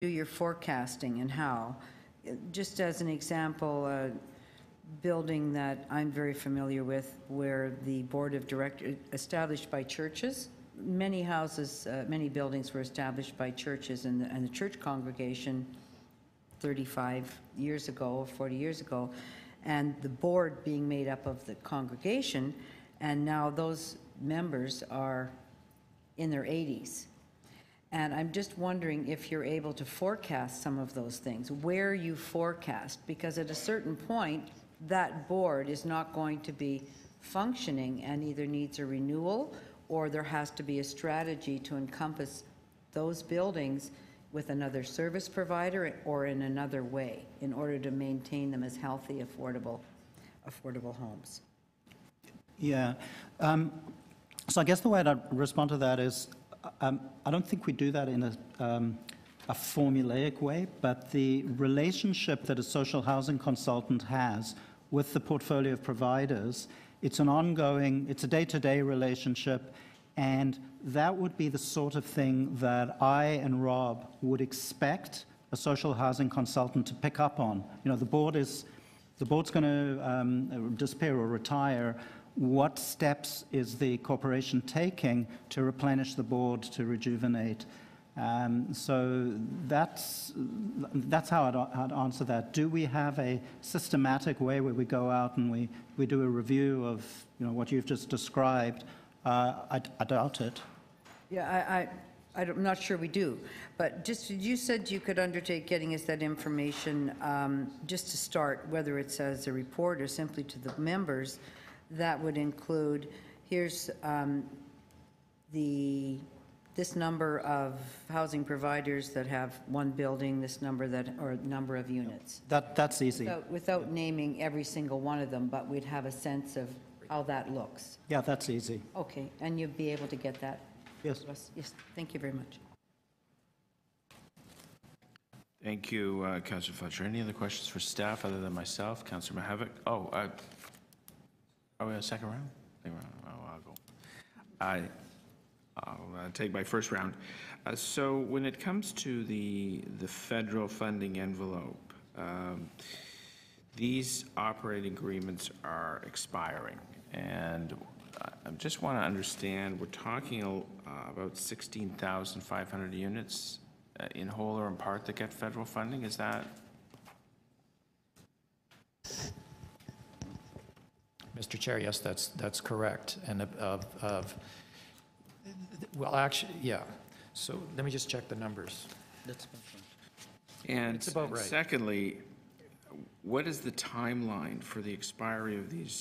do your forecasting and how. Just as an example, a building that I'm very familiar with where the board of directors established by churches, many houses, many buildings were established by churches, and the church congregation 35 years ago or 40 years ago, and the board being made up of the congregation, and now those members are in their 80s. And I'm just wondering if you're able to forecast some of those things, where you forecast, because at a certain point, that board is not going to be functioning and either needs a renewal or there has to be a strategy to encompass those buildings with another service provider or in another way in order to maintain them as healthy, affordable homes. Yeah. So I guess the way I'd respond to that is I don't think we do that in a formulaic way, but the relationship that a social housing consultant has with the portfolio of providers, it's an ongoing, it's a day-to-day relationship, and that would be the sort of thing that I and Rob would expect a social housing consultant to pick up on. You know, the board's going to disappear or retire. What steps is the corporation taking to replenish the board, to rejuvenate? So that's how I'd answer that. Do we have a systematic way where we go out and we do a review of what you've just described? I doubt it. Yeah, I'm not sure we do. But just you said you could undertake getting us that information just to start, whether it's as a report or simply to the members. That would include, here's this number of housing providers that have one building, this number or number of units. That's easy. Without naming every single one of them, but we'd have a sense of how that looks. Yeah, that's easy. Okay, and you'd be able to get that? Yes. Yes, thank you very much. Thank you, Councillor Fletcher. Any other questions for staff other than myself? Councillor Mahevik? Are we on a second round? I'll go. I'll take my first round. So when it comes to the federal funding envelope, these operating agreements are expiring, and I just want to understand, we're talking about 16,500 units in whole or in part that get federal funding. Is that? Mr. Chair, yes, that's correct. And well, actually, yeah. So let me just check the numbers. And it's about right. Secondly, what is the timeline for the expiry of these